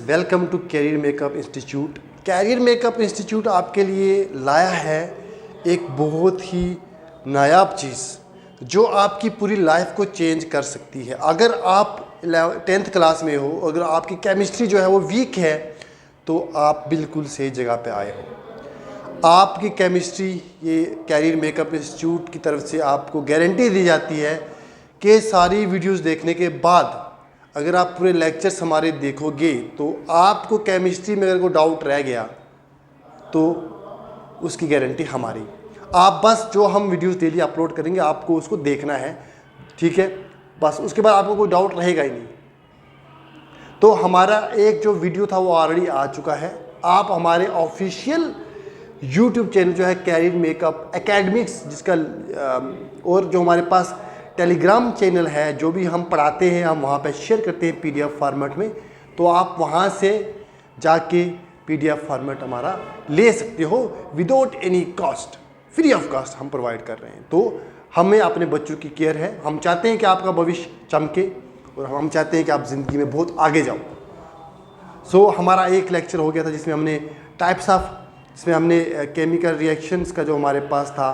Welcome to career makeup institute. Career makeup institute आपके लिए लाया है एक बहुत ही नायाब चीज़ जो आपकी पूरी लाइफ को चेंज कर सकती है। अगर आप 10th क्लास में हो, अगर आपकी केमिस्ट्री जो है वो वीक है, तो आप बिल्कुल सही जगह पे आए हो। आपकी केमिस्ट्री ये कैरियर मेकअप इंस्टीट्यूट की तरफ से आपको गारंटी दी जाती है कि सारी वीडियोस देखने के बाद अगर आप पूरे लेक्चर्स हमारे देखोगे तो आपको केमिस्ट्री में अगर कोई डाउट रह गया तो उसकी गारंटी हमारी। आप बस जो हम वीडियोस डेली अपलोड करेंगे आपको उसको देखना है, ठीक है, बस उसके बाद आपको कोई डाउट रहेगा ही नहीं। तो हमारा एक जो वीडियो था वो ऑलरेडी आ चुका है। आप हमारे ऑफिशियल यूट्यूब चैनल जो है कैरियर मेकअप एकेडमिक्स जिसका और जो हमारे पास टेलीग्राम चैनल है, जो भी हम पढ़ाते हैं हम वहाँ पे शेयर करते हैं पीडीएफ फॉर्मेट में, तो आप वहाँ से जाके पीडीएफ फॉर्मेट हमारा ले सकते हो without any cost, free of cost हम प्रोवाइड कर रहे हैं। तो हमें अपने बच्चों की केयर है, हम चाहते हैं कि आपका भविष्य चमके और हम चाहते हैं कि आप ज़िंदगी में बहुत आगे जाओ। सो हमारा एक लेक्चर हो गया था जिसमें हमने टाइप्स ऑफ, जिसमें हमने केमिकल रिएक्शंस का जो हमारे पास था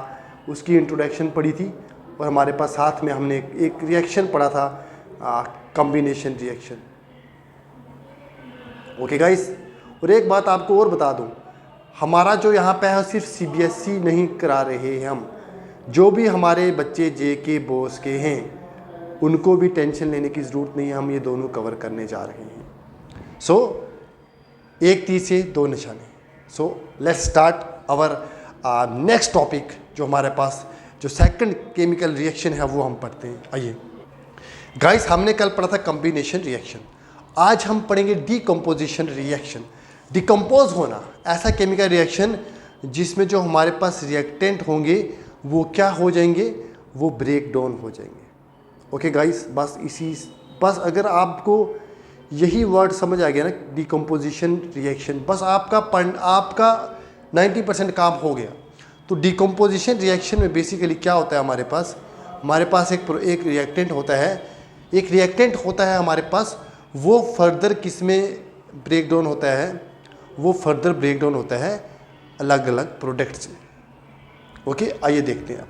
उसकी इंट्रोडक्शन पढ़ी थी, और हमारे पास साथ में हमने एक रिएक्शन पढ़ा था कॉम्बिनेशन रिएक्शन। ओके गाइस, और एक बात आपको और बता दूं, हमारा जो यहाँ पे है सिर्फ सीबीएसई नहीं करा रहे हैं हम, जो भी हमारे बच्चे जेके बोस के हैं उनको भी टेंशन लेने की ज़रूरत नहीं है, हम ये दोनों कवर करने जा रहे हैं। सो एक तीर से दो निशाने। So let's start our next topic. जो हमारे पास जो सेकंड केमिकल रिएक्शन है वो हम पढ़ते हैं। आइए गाइस, हमने कल पढ़ा था कॉम्बिनेशन रिएक्शन, आज हम पढ़ेंगे डीकम्पोजिशन रिएक्शन। डिकम्पोज होना, ऐसा केमिकल रिएक्शन जिसमें जो हमारे पास रिएक्टेंट होंगे वो क्या हो जाएंगे, वो ब्रेक डाउन हो जाएंगे। ओके गाइस, बस अगर आपको यही वर्ड समझ आ गया ना, डीकम्पोजिशन रिएक्शन, बस आपका 90% काम हो गया। तो डीकम्पोजिशन रिएक्शन में बेसिकली क्या होता है, हमारे पास एक रिएक्टेंट होता है हमारे पास, वो फर्दर किस में ब्रेक डाउन होता है, वो फर्दर ब्रेक डाउन होता है अलग अलग प्रोडक्ट्स में। ओके, आइए देखते हैं आप।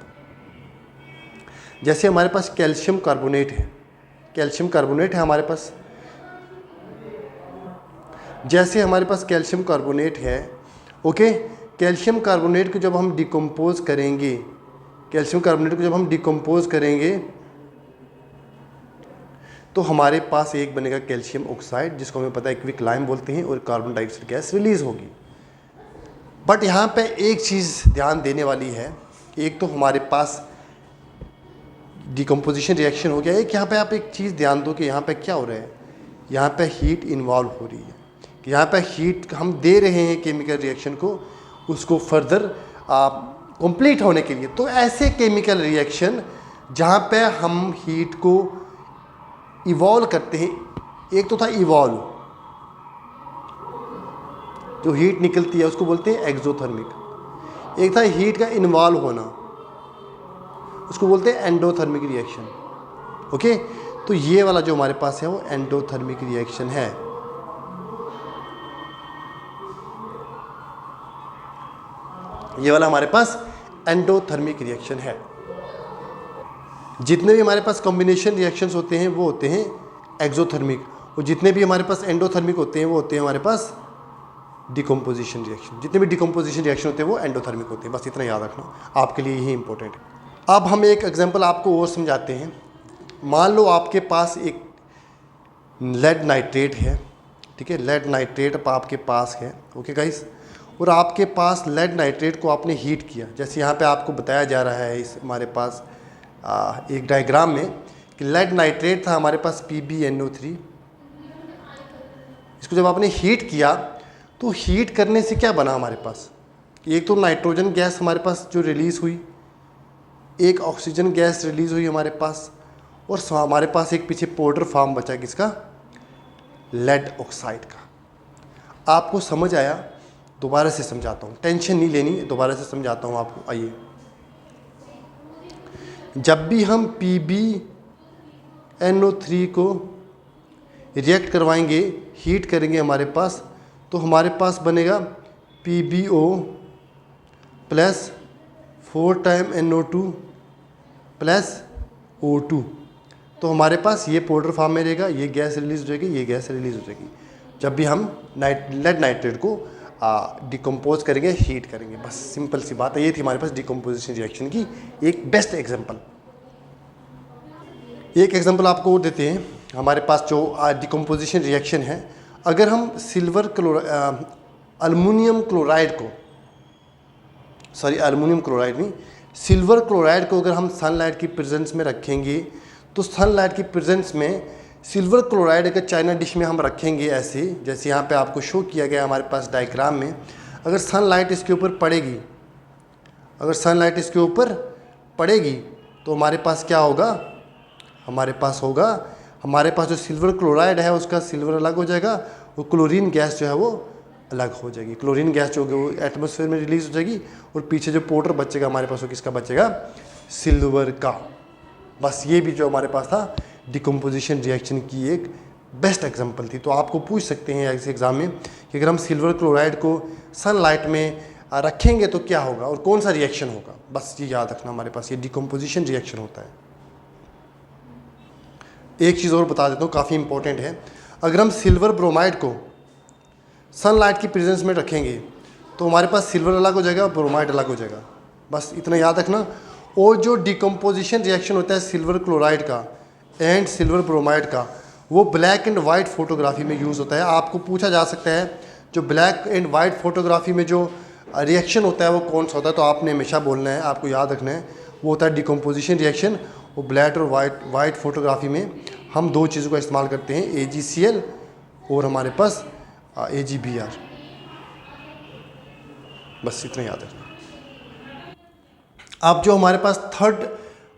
जैसे हमारे पास कैल्शियम कार्बोनेट है हमारे पास, जैसे हमारे पास कैल्शियम कार्बोनेट है। ओके, कैल्शियम कार्बोनेट को जब हम डिकम्पोज करेंगे, तो हमारे पास एक बनेगा कैल्शियम ऑक्साइड, जिसको हमें पता है क्विकलाइम बोलते हैं, और कार्बन डाइऑक्साइड गैस रिलीज होगी। बट यहाँ पे एक चीज़ ध्यान देने वाली है, एक तो हमारे पास डिकम्पोजिशन रिएक्शन हो गया, एक यहाँ पे आप एक चीज़ ध्यान दो कि यहाँ पे क्या हो रहा है, यहाँ पे हीट इन्वॉल्व हो रही है, कि यहाँ पे हीट हम दे रहे हैं केमिकल रिएक्शन को, उसको फर्दर कंप्लीट होने के लिए। तो ऐसे केमिकल रिएक्शन जहाँ पे हम हीट को इवॉल्व करते हैं, एक तो था इवॉल्व, जो हीट निकलती है उसको बोलते हैं एक्सोथर्मिक, एक था हीट का इन्वॉल्व होना, उसको बोलते हैं एंडोथर्मिक रिएक्शन। ओके, तो ये वाला जो हमारे पास है वो एंडोथर्मिक रिएक्शन है। ये वाला हमारे पास एंडोथर्मिक रिएक्शन है। जितने भी हमारे पास कॉम्बिनेशन रिएक्शंस होते हैं वो होते हैं एक्सोथर्मिक, और जितने भी हमारे पास एंडोथर्मिक होते हैं वो होते हैं हमारे पास डिकम्पोजिशन रिएक्शन। जितने भी डिकम्पोजिशन रिएक्शन होते हैं वो एंडोथर्मिक होते हैं, बस इतना याद रखना, आपके लिए यही इंपॉर्टेंट है। अब हम एक एग्जांपल आपको और समझाते हैं। मान लो आपके पास एक लेड नाइट्रेट है, ठीक है, लेड नाइट्रेट आपके पास है। ओके गाइस, और आपके पास लेड नाइट्रेट को आपने हीट किया, जैसे यहाँ पे आपको बताया जा रहा है इस हमारे पास एक डायग्राम में कि लेड नाइट्रेट था हमारे पास PbNO3। इसको जब आपने हीट किया तो हीट करने से क्या बना हमारे पास, एक तो नाइट्रोजन गैस हमारे पास जो रिलीज़ हुई, एक ऑक्सीजन गैस रिलीज़ हुई हमारे पास, और हमारे पास एक पीछे पाउडर फॉर्म बचा किसका, लेड ऑक्साइड का। आपको समझ आया? दोबारा से समझाता हूँ, टेंशन नहीं लेनी, दोबारा से समझाता हूँ आपको। आइए, जब भी हम PbNO3 को रिएक्ट करवाएंगे, हीट करेंगे हमारे पास, तो हमारे पास बनेगा PbO plus 4 time NO2 plus O2। तो हमारे पास ये पाउडर फॉर्म में रहेगा, ये गैस रिलीज हो जाएगी, ये गैस रिलीज हो जाएगी जब भी हम लेड नाइट्रेट को डिकम्पोज करेंगे, हीट करेंगे। बस सिंपल सी बात है, ये थी हमारे पास डिकम्पोजिशन रिएक्शन की एक बेस्ट एग्जांपल। एक एग्जांपल आपको और देते हैं। हमारे पास जो डिकम्पोजिशन रिएक्शन है, अगर हम अल्युमिनियम क्लोराइड नहीं, सिल्वर क्लोराइड को अगर हम सनलाइट की प्रेजेंस में रखेंगे, तो सनलाइट की प्रेजेंस में सिल्वर क्लोराइड अगर चाइना डिश में हम रखेंगे ऐसे, जैसे यहाँ पे आपको शो किया गया हमारे पास डायग्राम में, अगर सनलाइट इसके ऊपर पड़ेगी, तो हमारे पास क्या होगा, हमारे पास जो सिल्वर क्लोराइड है उसका सिल्वर अलग हो जाएगा, और क्लोरीन गैस जो है वो अलग हो जाएगी। क्लोरीन गैस जो होगी वो एटमॉस्फेयर में रिलीज हो जाएगी, और पीछे जो पाउडर बचेगा हमारे पास वो किसका बचेगा, सिल्वर का। बस ये भी जो हमारे पास था डिकम्पोजिशन रिएक्शन की एक बेस्ट एग्जांपल थी। तो आपको पूछ सकते हैं ऐसे एग्जाम में कि अगर हम सिल्वर क्लोराइड को सनलाइट में रखेंगे तो क्या होगा और कौन सा रिएक्शन होगा। बस ये याद रखना, हमारे पास ये डिकम्पोजिशन रिएक्शन होता है। एक चीज़ और बता देता हूँ, काफ़ी इंपॉर्टेंट है। अगर हम सिल्वर ब्रोमाइड को सनलाइट की प्रेजेंस में रखेंगे तो हमारे पास सिल्वर अलग हो जाएगा, ब्रोमाइड अलग हो जाएगा। बस इतना याद रखना। और जो डिकम्पोजिशन रिएक्शन होता है सिल्वर क्लोराइड का एंड सिल्वर ब्रोमाइड का, वो ब्लैक एंड वाइट फोटोग्राफी में यूज़ होता है। आपको पूछा जा सकता है जो ब्लैक एंड वाइट फोटोग्राफी में जो रिएक्शन होता है वो कौन सा होता है, तो आपने हमेशा बोलना है, आपको याद रखना है, वो होता है डिकम्पोजिशन रिएक्शन। वो ब्लैक और वाइट फोटोग्राफी में हम दो चीज़ों का इस्तेमाल करते हैं, AgCl और हमारे पास AgBr। बस इतना याद रखना। अब जो हमारे पास थर्ड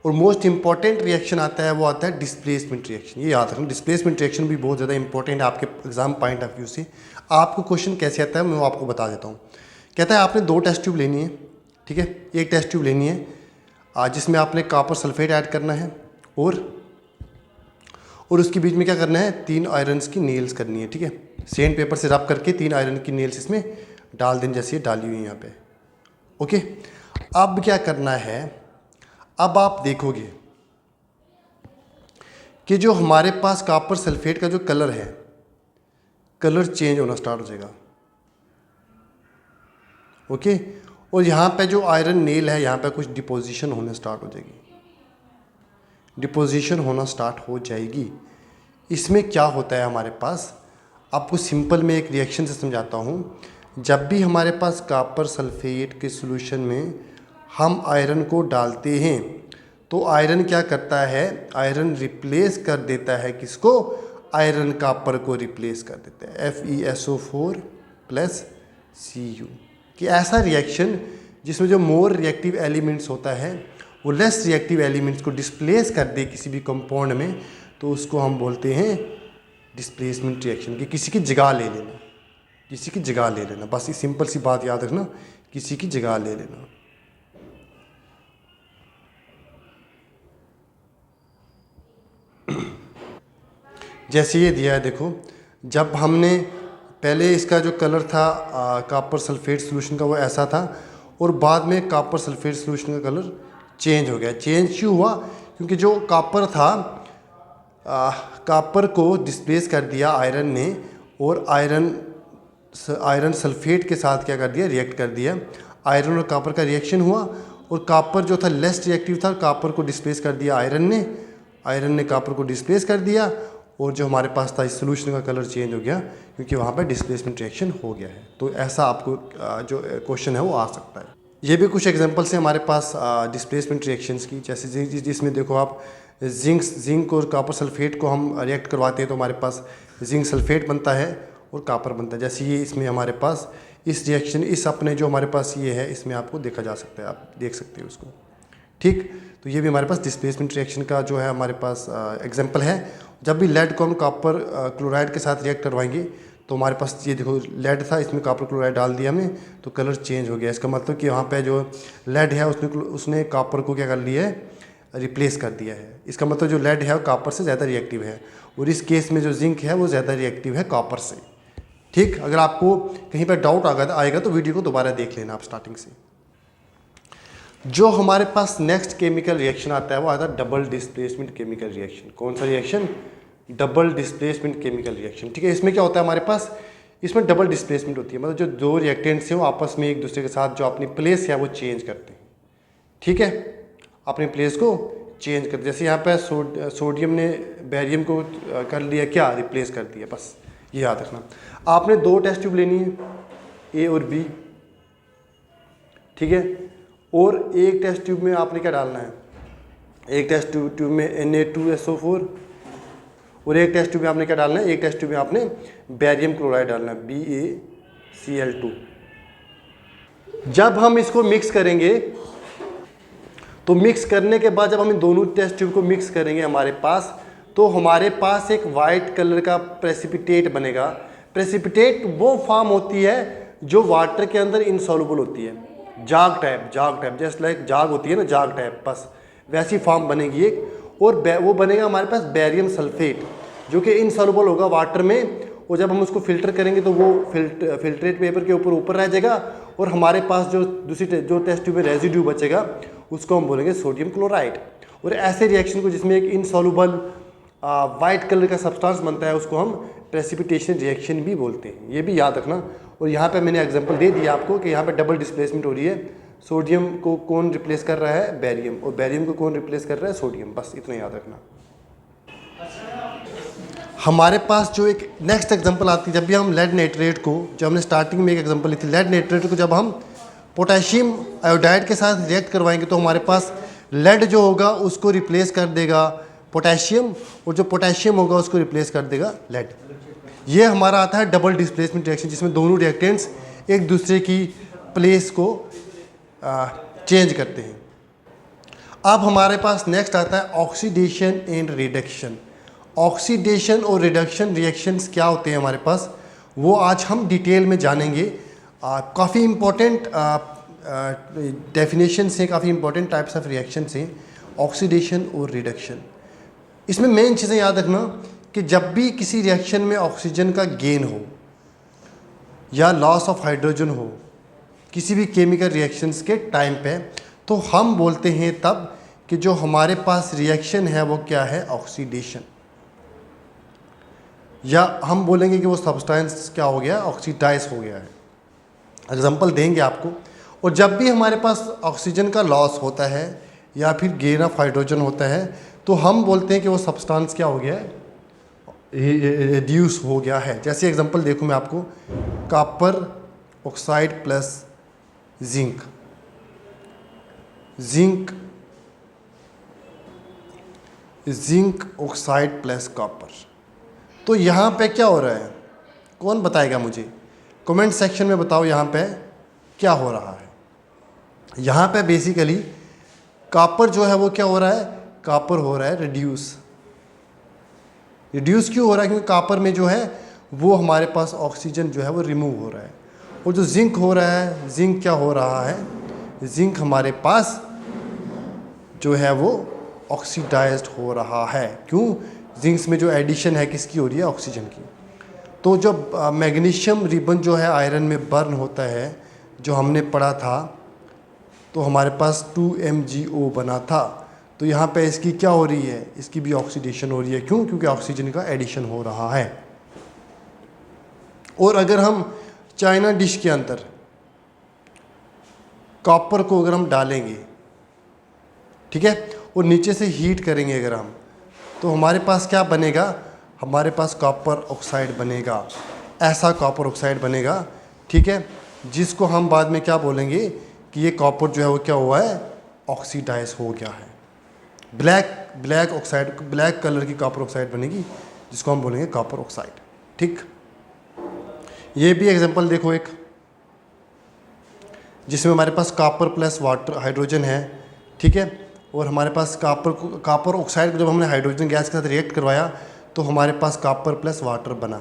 और मोस्ट इंपॉर्टेंट रिएक्शन आता है वो आता है डिस्प्लेसमेंट रिएक्शन। ये याद रखना, डिस्प्लेसमेंट रिएक्शन भी बहुत ज़्यादा इंपॉर्टेंट है आपके एग्जाम पॉइंट ऑफ व्यू से। आपको क्वेश्चन कैसे आता है मैं वो आपको बता देता हूँ। कहता है आपने 2 टेस्ट ट्यूब लेनी है, ठीक है, एक टेस्ट ट्यूब लेनी है जिसमें आपने कॉपर सल्फेट ऐड करना है, और उसके बीच में क्या करना है, 3 आयरन्स की नेल्स करनी है, ठीक है। सैंड पेपर से रब करके 3 आयरन की नेल्स इसमें डाल दें, जैसे ये डाली हुई है यहाँ पे, ओके। अब क्या करना है, अब आप देखोगे कि जो हमारे पास कॉपर सल्फेट का जो कलर है, कलर चेंज होना स्टार्ट हो जाएगा, ओके। और यहाँ पे जो आयरन नेल है यहाँ पे कुछ डिपोजिशन होने स्टार्ट हो जाएगी, इसमें क्या होता है हमारे पास, आपको सिंपल में एक रिएक्शन से समझाता हूँ। जब भी हमारे पास कॉपर सल्फेट के सॉल्यूशन में हम आयरन को डालते हैं तो आयरन क्या करता है, आयरन रिप्लेस कर देता है किसको, आयरन कॉपर को रिप्लेस कर देता है, FeSO4 प्लस Cu। कि ऐसा रिएक्शन जिसमें जो मोर रिएक्टिव एलिमेंट्स होता है वो लेस रिएक्टिव एलिमेंट्स को डिस्प्लेस कर दे किसी भी कंपाउंड में, तो उसको हम बोलते हैं डिस्प्लेसमेंट रिएक्शन। कि किसी की जगह ले लेना, बस ये सिंपल सी बात याद रखना, किसी की जगह ले लेना। जैसे ये दिया है देखो, जब हमने पहले इसका जो कलर था कॉपर सल्फेट सॉल्यूशन का वो ऐसा था, और बाद में कॉपर सल्फेट सॉल्यूशन का कलर चेंज हो गया। चेंज क्यों हुआ, क्योंकि जो कॉपर था कॉपर को डिस्प्लेस कर दिया आयरन ने, और आयरन सल्फेट के साथ क्या कर दिया, रिएक्ट कर दिया। आयरन और कॉपर का रिएक्शन हुआ, और कॉपर जो था लेस रिएक्टिव था, कॉपर को डिस्प्लेस कर दिया आयरन ने कॉपर को डिस्प्लेस कर दिया, और जो हमारे पास था इस सोल्यूशन का कलर चेंज हो गया, क्योंकि वहाँ पर डिस्प्लेसमेंट रिएक्शन हो गया है। तो ऐसा आपको जो क्वेश्चन है वो आ सकता है। ये भी कुछ एग्जांपल्स हैं हमारे पास डिस्प्लेसमेंट रिएक्शंस की, जैसे जिसमें देखो आप जिंक और कॉपर सल्फेट को हम रिएक्ट करवाते हैं तो हमारे पास जिंक सल्फेट बनता है और कॉपर बनता है। जैसे ये इसमें हमारे पास इस रिएक्शन इस अपने जो हमारे पास ये है इसमें आपको देखा जा सकता है, आप देख सकते हो उसको, ठीक। तो ये भी हमारे पास डिस्प्लेसमेंट रिएक्शन का जो है हमारे पास एग्जांपल है। जब भी लेड को हम कॉपर क्लोराइड के साथ रिएक्ट करवाएंगे तो हमारे पास ये देखो लेड था, इसमें कॉपर क्लोराइड डाल दिया हमने तो कलर चेंज हो गया। इसका मतलब कि वहाँ पे जो लेड है उसने कॉपर को क्या कर लिया है, रिप्लेस कर दिया है। इसका मतलब जो लेड है वो कॉपर से ज़्यादा रिएक्टिव है, और इस केस में जो जिंक है वो ज़्यादा रिएक्टिव है कॉपर से। ठीक, अगर आपको कहीं पर डाउट आएगा तो वीडियो को दोबारा देख लेना आप स्टार्टिंग से। जो हमारे पास नेक्स्ट केमिकल रिएक्शन आता है वो आता है डबल डिस्प्लेसमेंट केमिकल रिएक्शन। कौन सा reaction? Double displacement chemical reaction. ठीक है, इसमें क्या होता है हमारे पास, इसमें डबल डिस्प्लेसमेंट होती है, मतलब जो दो रिएक्टेंट्स हैं वो आपस में एक दूसरे के साथ जो अपनी प्लेस है वो चेंज करते हैं। ठीक है, अपनी प्लेस को चेंज करते, जैसे यहाँ पे सोडियम ने बैरियम को कर लिया, क्या रिप्लेस कर दिया, बस ये याद रखना। आपने दो टेस्ट ट्यूब लेनी है, ए और बी। ठीक है, और एक टेस्ट ट्यूब में आपने क्या डालना है, एक टेस्ट ट्यूब में Na2SO4, और एक टेस्ट ट्यूब में आपने क्या डालना है, एक टेस्ट ट्यूब में आपने बैरियम क्लोराइड डालना है BaCl2। जब हम इसको मिक्स करेंगे तो मिक्स करने के बाद जब हम इन दोनों टेस्ट ट्यूब को मिक्स करेंगे हमारे पास, तो हमारे पास एक वाइट कलर का प्रेसिपिटेट बनेगा। प्रेसिपिटेट वो फॉर्म होती है जो वाटर के अंदर इनसॉल्युबल होती है, जाग टाइप जस्ट लाइक जाग होती है ना, जाग टाइप, बस वैसी फॉर्म बनेगी एक, और वो बनेगा हमारे पास बैरियम सल्फेट, जो कि इनसॉल्युबल होगा वाटर में, और जब हम उसको फिल्टर करेंगे तो वो फिल्ट्रेट पेपर के ऊपर रह जाएगा, और हमारे पास जो जो टेस्ट ट्यूब में रेजिड्यू बचेगा उसको हम बोलेंगे सोडियम क्लोराइड। और ऐसे रिएक्शन को जिसमें एक इनसॉल्युबल वाइट कलर का सब्सटेंस बनता है उसको हम प्रेसिपिटेशन रिएक्शन भी बोलते हैं, ये भी याद रखना। और यहाँ पे मैंने एग्जांपल दे दिया आपको कि यहाँ पे डबल डिस्प्लेसमेंट हो रही है, सोडियम को कौन रिप्लेस कर रहा है, बैरियम, और बैरियम को कौन रिप्लेस कर रहा है, सोडियम, बस इतना याद रखना। हमारे पास जो एक नेक्स्ट एग्जांपल आती है, जब भी हम लेड नाइट्रेट को, जो हमने स्टार्टिंग में एक एग्जांपल ली थी, लेड नाइट्रेट को जब हम पोटेशियम आयोडाइड के साथ रिएक्ट करवाएंगे तो हमारे पास लेड जो होगा उसको रिप्लेस कर देगा पोटेशियम, और जो पोटेशियम होगा उसको रिप्लेस कर देगा लेड। ये हमारा आता है डबल डिस्प्लेसमेंट रिएक्शन, जिसमें दोनों रिएक्टेंट्स एक दूसरे की प्लेस को चेंज करते हैं। अब हमारे पास नेक्स्ट आता है ऑक्सीडेशन एंड रिडक्शन। ऑक्सीडेशन और रिडक्शन रिएक्शंस क्या होते हैं हमारे पास, वो आज हम डिटेल में जानेंगे। काफ़ी इम्पोर्टेंट डेफिनेशंस हैं, काफ़ी इम्पोर्टेंट टाइप्स ऑफ रिएक्शंस हैं ऑक्सीडेशन और रिडक्शन। इसमें मेन चीज़ें याद रखना कि जब भी किसी रिएक्शन में ऑक्सीजन का गेन हो या लॉस ऑफ हाइड्रोजन हो किसी भी केमिकल रिएक्शंस के टाइम पे, तो हम बोलते हैं तब कि जो हमारे पास रिएक्शन है वो क्या है, ऑक्सीडेशन, या हम बोलेंगे कि वो सब्सटेंस क्या हो गया, ऑक्सीडाइज हो गया है। एग्जांपल देंगे आपको। और जब भी हमारे पास ऑक्सीजन का लॉस होता है या फिर गेन ऑफ हाइड्रोजन होता है तो हम बोलते हैं कि वो सब्सटेंस क्या हो गया है, रिड्यूस हो गया है। जैसे एग्जांपल देखूं मैं आपको, copper oxide plus zinc, zinc oxide plus copper. तो यहाँ पे क्या हो रहा है, कौन बताएगा मुझे, कमेंट सेक्शन में बताओ यहाँ पे क्या हो रहा है। यहाँ पे बेसिकली कॉपर जो है वो क्या हो रहा है, कॉपर हो रहा है रिड्यूस। रिड्यूस क्यों हो रहा है, क्योंकि कॉपर में जो है वो हमारे पास ऑक्सीजन जो है वो रिमूव हो रहा है। और जो जिंक हो रहा है, जिंक क्या हो रहा है, जिंक हमारे पास जो है वो ऑक्सीडाइज्ड हो रहा है। क्यों, जिंक्स में जो एडिशन है किसकी हो रही है, ऑक्सीजन की। तो जब मैग्नीशियम रिबन जो है आयरन में बर्न होता है, जो हमने पढ़ा था, तो हमारे पास 2MgO बना था। तो यहाँ पे इसकी क्या हो रही है, इसकी भी ऑक्सीडेशन हो रही है। क्यों, क्योंकि ऑक्सीजन का एडिशन हो रहा है। और अगर हम चाइना डिश के अंदर कॉपर को अगर हम डालेंगे, ठीक है, और नीचे से हीट करेंगे अगर हम, तो हमारे पास क्या बनेगा, हमारे पास कॉपर ऑक्साइड बनेगा। ऐसा कॉपर ऑक्साइड बनेगा, ठीक है, जिसको हम बाद में क्या बोलेंगे कि ये कॉपर जो है वो क्या हुआ है, ऑक्सीडाइज हो गया है। ब्लैक ऑक्साइड, ब्लैक कलर की कॉपर ऑक्साइड बनेगी जिसको हम बोलेंगे कॉपर ऑक्साइड। ठीक, ये भी एग्जांपल देखो एक, जिसमें हमारे पास कॉपर प्लस वाटर हाइड्रोजन है, ठीक है, और हमारे पास कॉपर ऑक्साइड को जब हमने हाइड्रोजन गैस के साथ रिएक्ट करवाया तो हमारे पास कॉपर प्लस वाटर बना।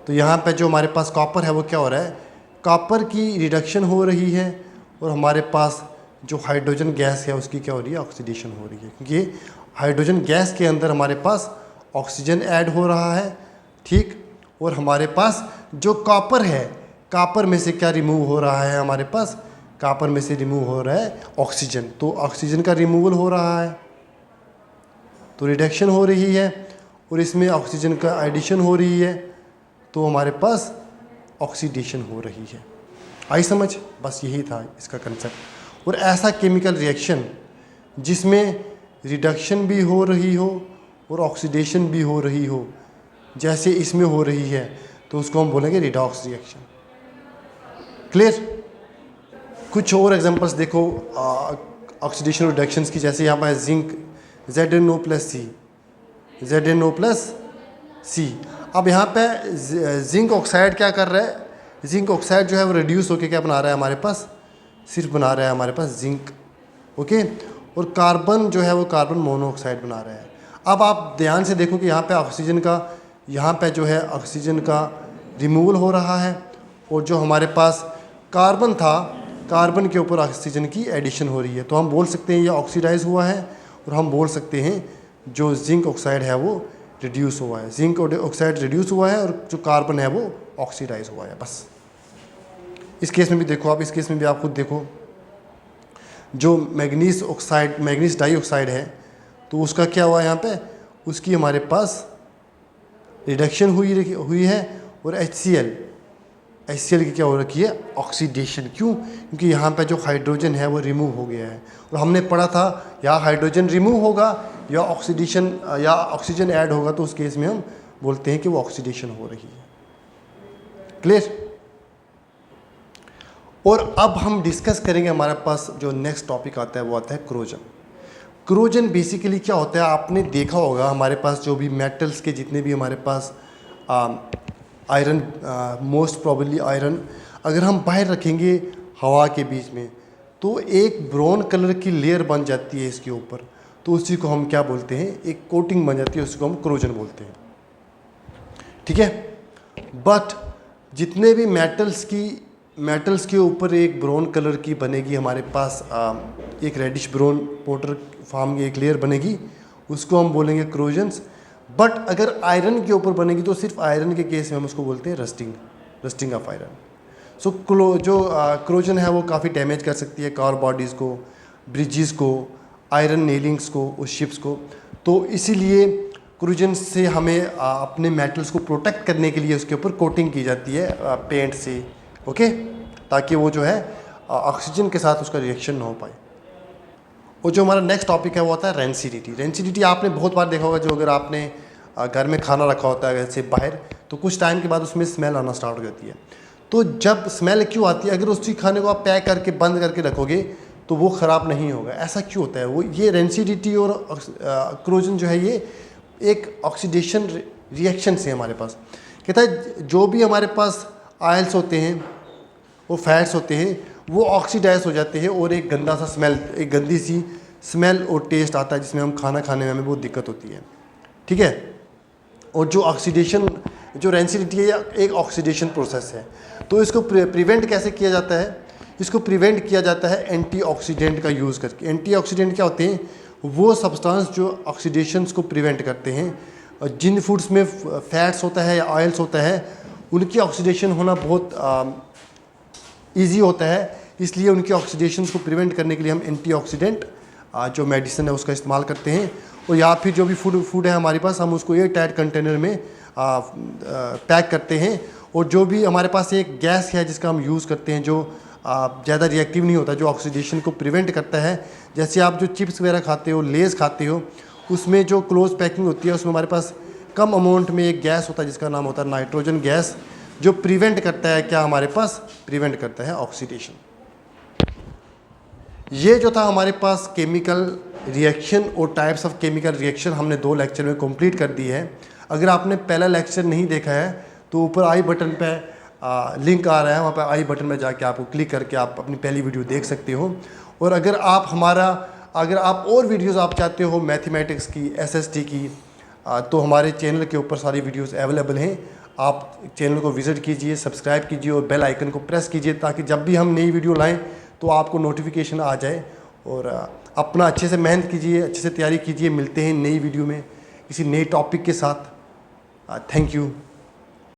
तो यहाँ पे जो हमारे पास कॉपर है वो क्या हो रहा है, कॉपर की रिडक्शन हो रही है, और हमारे पास जो हाइड्रोजन गैस है उसकी क्या हो रही है, ऑक्सीडेशन हो रही है, क्योंकि हाइड्रोजन गैस के अंदर हमारे पास ऑक्सीजन ऐड हो रहा है, ठीक। और हमारे पास जो कॉपर है, कॉपर में से क्या रिमूव हो रहा है, हमारे पास कॉपर में से रिमूव हो रहा है ऑक्सीजन, तो ऑक्सीजन का रिमूवल हो रहा है, तो रिडक्शन हो रही है, और इसमें ऑक्सीजन का एडिशन हो रही है, तो हमारे पास ऑक्सीडेशन हो रही है। आई समझ? बस यही था इसका कंसेप्ट। और ऐसा केमिकल रिएक्शन जिसमें रिडक्शन भी हो रही हो और ऑक्सीडेशन भी हो रही हो, जैसे इसमें हो रही है, तो उसको हम बोलेंगे रिडॉक्स रिएक्शन। क्लियर? कुछ और एग्जांपल्स देखो ऑक्सीडेशन रिडक्शंस की, जैसे यहाँ पर जिंक ZnO+C, ZnO+C। अब यहाँ पे जिंक ऑक्साइड क्या कर रहा है, जिंक ऑक्साइड जो है वो रिड्यूस होकर क्या बना रहा है हमारे पास, सिर्फ बना रहा है हमारे पास जिंक, ओके। और कार्बन जो है वो कार्बन मोनोऑक्साइड बना रहा है। अब आप ध्यान से देखो कि यहाँ पे ऑक्सीजन का, यहाँ पे जो है ऑक्सीजन का रिमूवल हो रहा है, और जो हमारे पास कार्बन था, कार्बन के ऊपर ऑक्सीजन की एडिशन हो रही है। तो हम बोल सकते हैं ये ऑक्सीडाइज हुआ है, और हम बोल सकते हैं जो जिंक ऑक्साइड है वो रिड्यूस हुआ है, जिंक ऑक्साइड रिड्यूस हुआ है, और जो कार्बन है वो ऑक्सीडाइज हुआ है। बस इस केस में भी देखो आप, इस केस में भी आप खुद देखो, जो मैग्नीज ऑक्साइड, मैग्नीज डाइऑक्साइड है, तो उसका क्या हुआ यहाँ पे, उसकी हमारे पास रिडक्शन हुई है, और HCl की क्या हो रखी है, ऑक्सीडेशन। क्यों? क्योंकि यहाँ पे जो हाइड्रोजन है वो रिमूव हो गया है, और हमने पढ़ा था या हाइड्रोजन रिमूव होगा या ऑक्सीडेशन या ऑक्सीजन ऐड होगा, तो उस केस में हम बोलते हैं कि वो ऑक्सीडेशन हो रही है। क्लियर? और अब हम डिस्कस करेंगे, हमारे पास जो नेक्स्ट टॉपिक आता है वो आता है क्रोजन। क्रोजन बेसिकली क्या होता है, आपने देखा होगा हमारे पास जो भी मेटल्स के जितने भी हमारे पास आयरन, मोस्ट प्रोबेबली आयरन, अगर हम बाहर रखेंगे हवा के बीच में, तो एक ब्राउन कलर की लेयर बन जाती है इसके ऊपर, तो उसी को हम क्या बोलते हैं, एक कोटिंग बन जाती है, उसको हम क्रोजन बोलते हैं, ठीक है। बट जितने भी मेटल्स के ऊपर एक ब्राउन कलर की बनेगी हमारे पास, एक रेडिश ब्राउन पाउडर फॉर्म की एक लेयर बनेगी, उसको हम बोलेंगे क्रोजन्स। बट अगर आयरन के ऊपर बनेगी तो सिर्फ आयरन के केस में हम उसको बोलते हैं रस्टिंग ऑफ आयरन। सो जो क्रोजन है वो काफ़ी डैमेज कर सकती है कार बॉडीज़ को, ब्रिजेस को, आयरन नेलिंग्स को, उस शिप्स को। तो इसीलिए क्रोजन से हमें अपने मेटल्स को प्रोटेक्ट करने के लिए उसके ऊपर कोटिंग की जाती है पेंट से, ओके, ताकि वो जो है ऑक्सीजन के साथ उसका रिएक्शन ना हो पाए। और जो हमारा नेक्स्ट टॉपिक है वो आता है रेंसिडिटी। रेंसिडिटी आपने बहुत बार देखा होगा, जो अगर आपने घर में खाना रखा होता है जैसे बाहर, तो कुछ टाइम के बाद उसमें स्मेल आना स्टार्ट हो जाती है। तो जब स्मेल क्यों आती है, अगर उसी खाने को आप पैक करके बंद करके रखोगे तो वो ख़राब नहीं होगा। ऐसा क्यों होता है, वो ये रेंसिडिटी और क्रोजन जो है ये एक ऑक्सीडेशन रिएक्शन से हमारे पास कहता है, जो भी हमारे पास आयल्स होते हैं, वो फैट्स होते हैं, वो ऑक्सीडाइज हो जाते हैं, और एक गंदा सा स्मेल, एक गंदी सी स्मेल और टेस्ट आता है, जिसमें हम खाना खाने में हमें बहुत दिक्कत होती है, ठीक है। और जो ऑक्सीडेशन, जो रेंसिडिटी है, एक ऑक्सीडेशन प्रोसेस है। तो इसको प्रिवेंट कैसे किया जाता है, इसको प्रिवेंट किया जाता है एंटीऑक्सीडेंट का यूज़ करके। एंटीऑक्सीडेंट क्या होते हैं, वो सब्सटेंस जो ऑक्सीडेशंस को प्रिवेंट करते हैं। और जिन फूड्स में फैट्स होता है या ऑयल्स होता है, उनकी ऑक्सीडेशन होना बहुत ईजी होता है, इसलिए उनकी ऑक्सीडेशन को प्रिवेंट करने के लिए हम एंटीऑक्सीडेंट जो मेडिसिन है उसका इस्तेमाल करते हैं। और या फिर जो भी फूड है हमारे पास, हम उसको एयर टाइट कंटेनर में पैक करते हैं। और जो भी हमारे पास एक गैस है जिसका हम यूज़ करते हैं, जो ज़्यादा रिएक्टिव नहीं होता, जो ऑक्सीडेशन को प्रिवेंट करता है, जैसे आप जो चिप्स वगैरह खाते हो, लेज़ खाते हो, उसमें जो क्लोज पैकिंग होती है, उसमें हमारे पास कम अमाउंट में एक गैस होता है जिसका नाम होता है नाइट्रोजन गैस, जो प्रिवेंट करता है, क्या हमारे पास प्रिवेंट करता है ऑक्सीडेशन। ये जो था हमारे पास केमिकल रिएक्शन और टाइप्स ऑफ केमिकल रिएक्शन, हमने 2 लेक्चर में कंप्लीट कर दी है। अगर आपने पहला लेक्चर नहीं देखा है तो ऊपर आई बटन पे लिंक आ रहा है, वहाँ पे आई बटन में जाके आपको क्लिक करके आप अपनी पहली वीडियो देख सकते हो। और अगर आप और वीडियोस आप चाहते हो मैथमेटिक्स की, SST की, तो हमारे चैनल के ऊपर सारी वीडियोस अवेलेबल हैं। आप चैनल को विज़िट कीजिए, सब्सक्राइब कीजिए और बेल आइकन को प्रेस कीजिए, ताकि जब भी हम नई वीडियो लाएं तो आपको नोटिफिकेशन आ जाए। और अपना अच्छे से मेहनत कीजिए, अच्छे से तैयारी कीजिए। मिलते हैं नई वीडियो में किसी नए टॉपिक के साथ। Thank you.